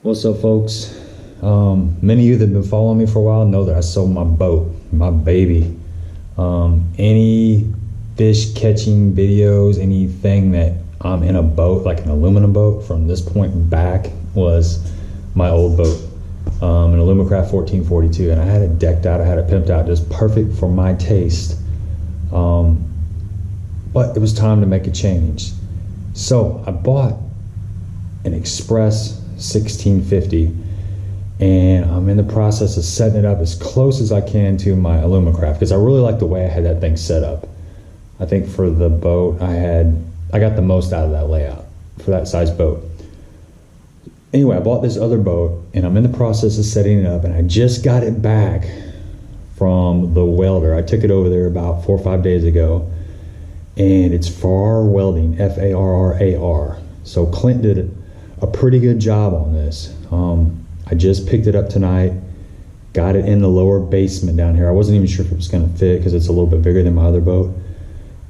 What's up, folks? Many of you that have been following me for a while know that I sold my boat, my baby. Any fish catching videos, anything that I'm in a boat, like an aluminum boat, from this point back was my old boat, an Alumacraft 1442, and I had it decked out, I had it pimped out, just perfect for my taste. But it was time to make a change. So I bought an Xpress 1650, and I'm in the process of setting it up as close as I can to my Alumacraft, because I really like the way I had that thing set up. I think for the boat I got the most out of that layout for that size boat. Anyway, I bought this other boat and I'm in the process of setting it up, and I just got it back from the welder. I took it over there about 4 or 5 days ago, and it's Farrar Welding, F-A-R-R-A-R. So Clint did a pretty good job on this. I just picked it up tonight, got it in the lower basement down here. I wasn't even sure if it was going to fit because it's a little bit bigger than my other boat,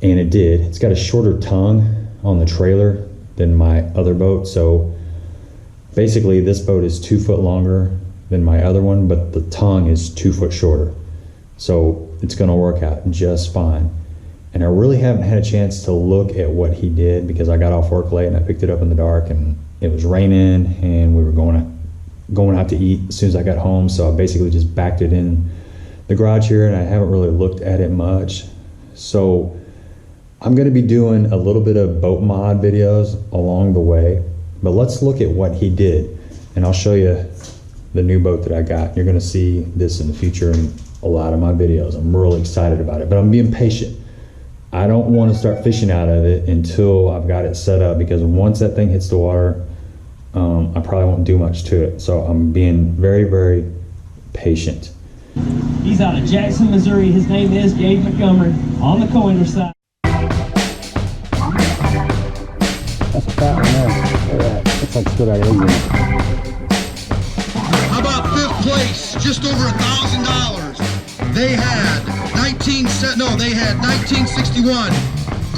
and it did. It's got a shorter tongue on the trailer than my other boat, so basically this boat is 2 foot longer than my other one, but the tongue is 2 foot shorter, so it's going to work out just fine. And I really haven't had a chance to look at what he did because I got off work late and I picked it up in the dark, and it was raining and we were going out to eat as soon as I got home, so I basically just backed it in the garage here, and I haven't really looked at it much. So I'm going to be doing a little bit of boat mod videos along the way, but let's look at what he did, and I'll show you the new boat that I got. You're going to see this in the future in a lot of my videos. I'm really excited about it, but I'm being patient. I don't want to start fishing out of it until I've got it set up, because once that thing hits the water, I probably won't do much to it. So I'm being very, very patient. He's out of Jackson, Missouri. His name is Gabe Montgomery on the Coiner side. That's a fat one there. Look at that. Looks like stood out of England. How about 5th place? Just over $1,000. They had 1961.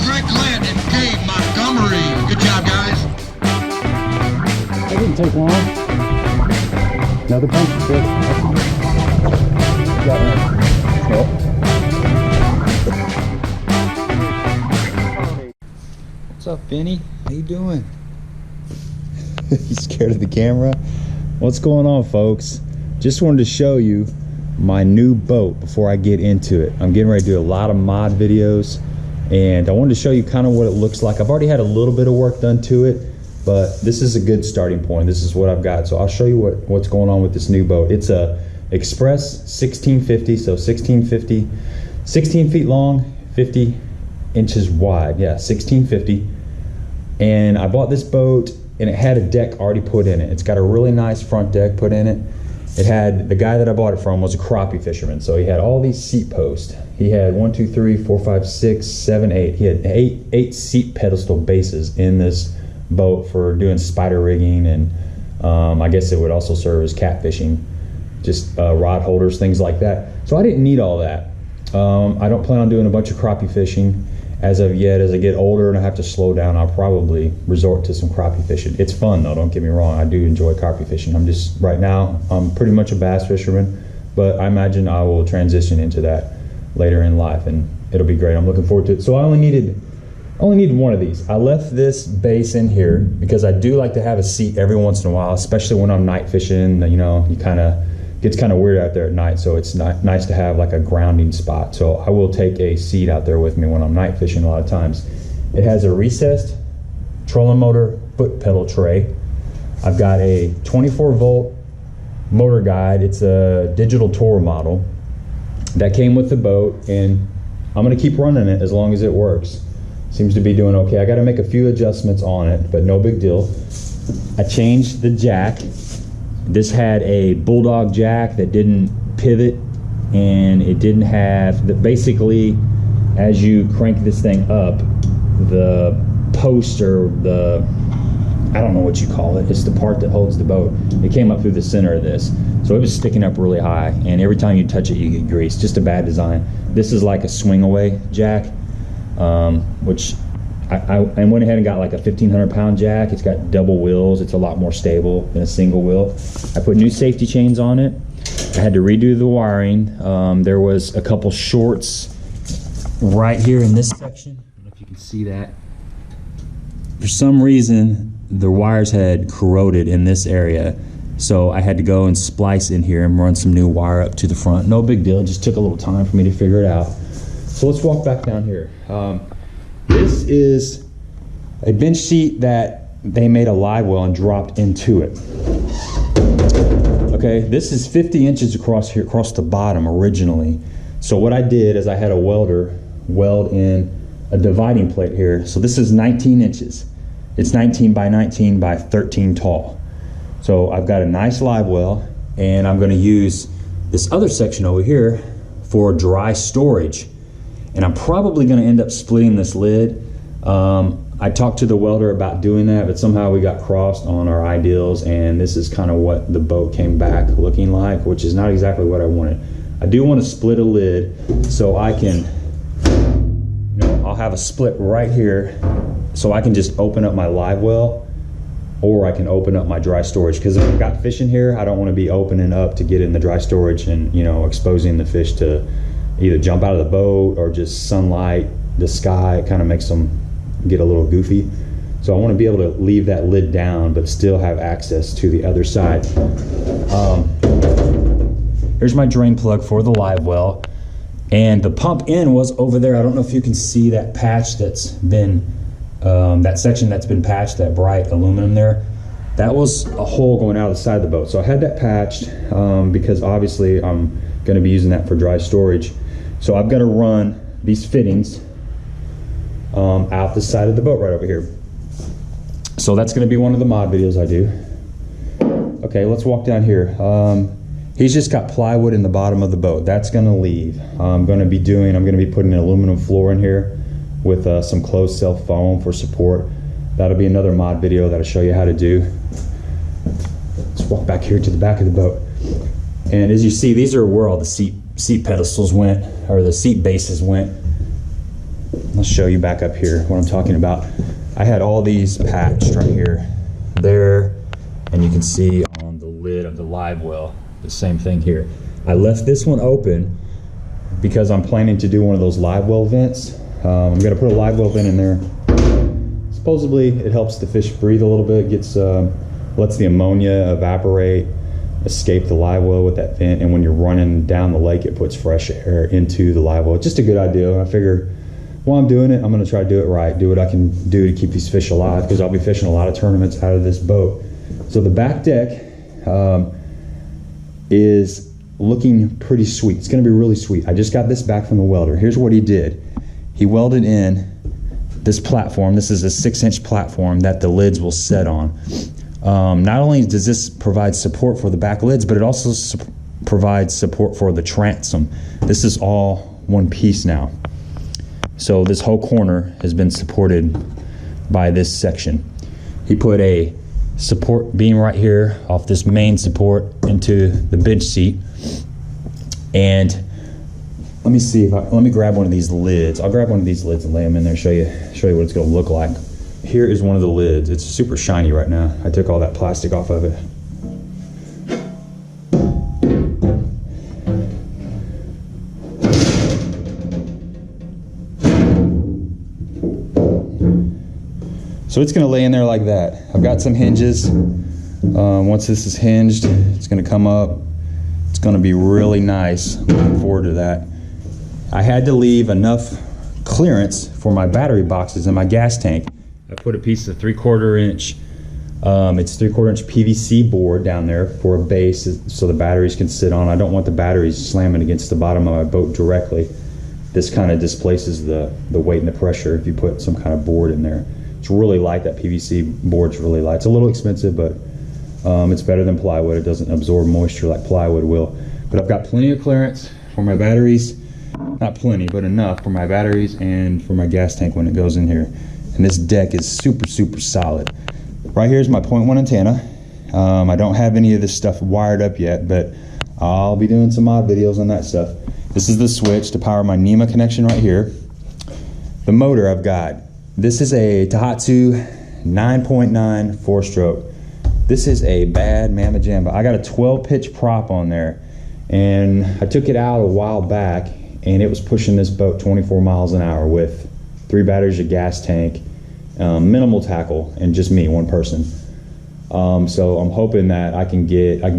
Greg Glenn and Gabe Montgomery. Good job, guys. That didn't take long. Another punch. Good. Got one. What's up, Benny? How you doing? You scared of the camera? What's going on, folks? Just wanted to show you my new boat before I get into it. I'm getting ready to do a lot of mod videos, and I wanted to show you kind of what it looks like. I've already had a little bit of work done to it, but this is a good starting point. This is what I've got. So I'll show you what's going on with this new boat. It's a Xpress 1650, so 1650, 16 feet long, 50 inches wide. Yeah, 1650. And I bought this boat and it had a deck already put in it. It's got a really nice front deck put in it. It had, the guy that I bought it from was a crappie fisherman, so he had all these seat posts. He had 1, 2, 3, 4, 5, 6, 7, 8. He had eight seat pedestal bases in this boat for doing spider rigging, and I guess it would also serve as catfishing, just rod holders, things like that. So I didn't need all that. I don't plan on doing a bunch of crappie fishing as of yet. As I get older and I have to slow down, I'll probably resort to some crappie fishing. It's fun though, don't get me wrong. I do enjoy crappie fishing. Right now, I'm pretty much a bass fisherman, but I imagine I will transition into that later in life, and it'll be great. I'm looking forward to it. So I only needed one of these. I left this base in here because I do like to have a seat every once in a while, especially when I'm night fishing. You know, gets kind of weird out there at night, so it's nice to have like a grounding spot. So I will take a seat out there with me when I'm night fishing a lot of times. It has a recessed trolling motor foot pedal tray. I've got a 24-volt motor guide. It's a digital tour model that came with the boat, and I'm going to keep running it as long as it works. Seems to be doing okay. I got to make a few adjustments on it, but no big deal. I changed the jack. This had a bulldog jack that didn't pivot, and it didn't have basically, as you crank this thing up, the post, or I don't know what you call it, it's the part that holds the boat, it came up through the center of this, so it was sticking up really high, and every time you touch it you get grease. Just a bad design. This is like a swing away jack, which I went ahead and got like a 1,500-pound jack. It's got double wheels. It's a lot more stable than a single wheel. I put new safety chains on it. I had to redo the wiring. There was a couple shorts right here in this section. I don't know if you can see that. For some reason, the wires had corroded in this area. So I had to go and splice in here and run some new wire up to the front. No big deal, it just took a little time for me to figure it out. So let's walk back down here. This is a bench seat that they made a Livewell and dropped into it. Okay, this is 50 inches across here, across the bottom originally. So what I did is I had a welder weld in a dividing plate here. So this is 19 inches. It's 19 by 19 by 13 tall. So I've got a nice Livewell, and I'm gonna use this other section over here for dry storage. And I'm probably gonna end up splitting this lid. I talked to the welder about doing that, but somehow we got crossed on our ideals, and this is kind of what the boat came back looking like, which is not exactly what I wanted. I do want to split a lid so I can, you know, I'll have a split right here so I can just open up my Livewell, or I can open up my dry storage, because if I've got fish in here, I don't want to be opening up to get in the dry storage and, you know, exposing the fish to either jump out of the boat or just sunlight, the sky. It kind of makes them get a little goofy. So I want to be able to leave that lid down but still have access to the other side. Here's my drain plug for the Livewell, and the pump in was over there. I don't know if you can see that patch that's been that section that's been patched, that bright aluminum there. That was a hole going out of the side of the boat. So I had that patched because obviously I'm going to be using that for dry storage. So I've got to run these fittings out the side of the boat right over here. So that's going to be one of the mod videos I do. Okay, let's walk down here. He's just got plywood in the bottom of the boat. That's going to leave. I'm going to be putting an aluminum floor in here with some closed cell foam for support. That'll be another mod video that'll show you how to do. Let's walk back here to the back of the boat. And as you see, these are where all the seat pedestals went, or the seat bases went. Let's show you back up here what I'm talking about. I had all these patched right here, there, and you can see on the lid of the Livewell, the same thing here. I left this one open because I'm planning to do one of those Livewell vents. I'm gonna put a Livewell vent in there. Supposedly it helps the fish breathe a little bit, lets the ammonia evaporate, escape the Livewell with that vent, and when you're running down the lake, it puts fresh air into the Livewell. Just a good idea. I figure while I'm doing it, I'm gonna try to do it right, do what I can do to keep these fish alive, because I'll be fishing a lot of tournaments out of this boat. So the back deck is looking pretty sweet. It's gonna be really sweet. I just got this back from the welder. Here's what he did. He welded in this platform. This is a 6-inch platform that the lids will set on. Not only does this provide support for the back lids, but it also provides support for the transom. This is all one piece now. So this whole corner has been supported by this section. He put a support beam right here off this main support into the bench seat. And let me see let me grab one of these lids. I'll grab one of these lids and lay them in there, show you what it's gonna look like. Here is one of the lids. It's super shiny right now. I took all that plastic off of it. So it's gonna lay in there like that. I've got some hinges. Once this is hinged, it's gonna come up. It's gonna be really nice. I'm looking forward to that. I had to leave enough clearance for my battery boxes and my gas tank. I put a piece of 3/4 inch, it's 3/4 inch PVC board down there for a base so the batteries can sit on. I don't want the batteries slamming against the bottom of my boat directly. This kind of displaces the weight and the pressure if you put some kind of board in there. It's really light. That PVC board's really light. It's a little expensive, but it's better than plywood. It doesn't absorb moisture like plywood will. But I've got plenty of clearance for my batteries. Not plenty, but enough for my batteries and for my gas tank when it goes in here. And this deck is super, super solid. Right here is my 0.1 antenna. I don't have any of this stuff wired up yet, but I'll be doing some mod videos on that stuff. This is the switch to power my NEMA connection right here. The motor, I've got This is a Tohatsu 9.9 4-stroke. This is a bad mamma jamma. I got a 12 pitch prop on there, and I took it out a while back, and it was pushing this boat 24 miles an hour with 3 batteries, a gas tank, minimal tackle, and just me, one person. So I'm hoping that I can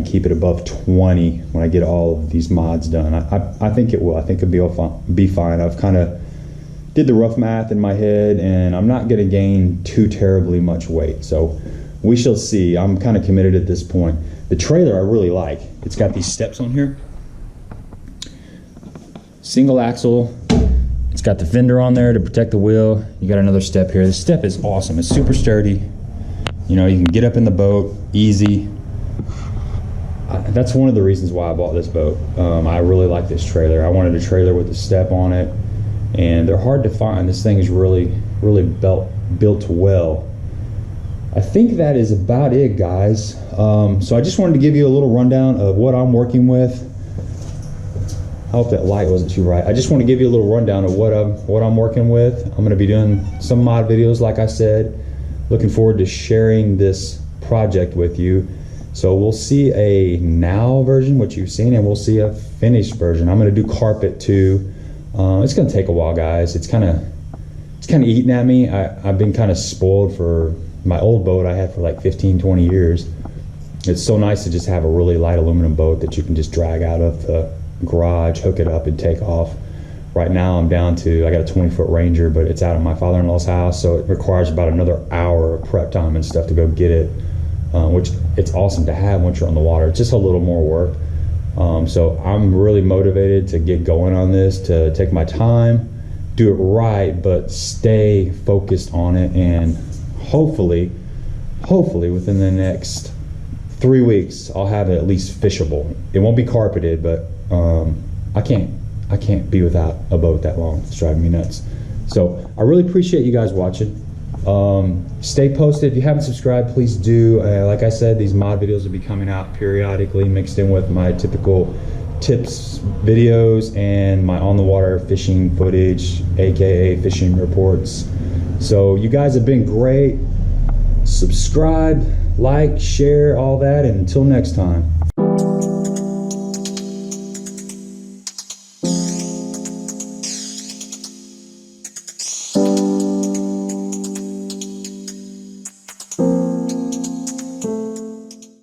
keep it above 20 when I get all of these mods done. I think it will. I think it'll be fine. I've kind of did the rough math in my head, and I'm not going to gain too terribly much weight. So we shall see. I'm kind of committed at this point. The trailer I really like. It's got these steps on here. Single axle. It's got the fender on there to protect the wheel. You got another step here. This step is awesome. It's super sturdy. You know, you can get up in the boat easy. That's one of the reasons why I bought this boat. I really like this trailer. I wanted a trailer with a step on it, and they're hard to find. This thing is really built well. I think that is about it, guys. So I just wanted to give you a little rundown of what I'm working with. I hope that light wasn't too bright. I just want to give you a little rundown of what I'm working with. I'm going to be doing some mod videos, like I said. Looking forward to sharing this project with you. So we'll see a now version, which you've seen, and we'll see a finished version. I'm going to do carpet too. It's going to take a while, guys. It's kind of eating at me. I've been kind of spoiled for my old boat I had for like 15-20 years. It's so nice to just have a really light aluminum boat that you can just drag out of the garage, hook it up, and take off. Right now I'm down to, I got a 20-foot Ranger, but it's out of my father-in-law's house, so it requires about another hour of prep time and stuff to go get it, which it's awesome to have once you're on the water. It's just a little more work. So I'm really motivated to get going on this, to take my time, do it right, but stay focused on it, and hopefully within the next 3 weeks I'll have it at least fishable. It won't be carpeted, but I can't be without a boat that long. It's driving me nuts. So I really appreciate you guys watching. Stay posted. If you haven't subscribed, please do. Like I said, these mod videos will be coming out periodically, mixed in with my typical tips videos and my on the water fishing footage, aka fishing reports. So you guys have been great. Subscribe, like, share, all that, and until next time.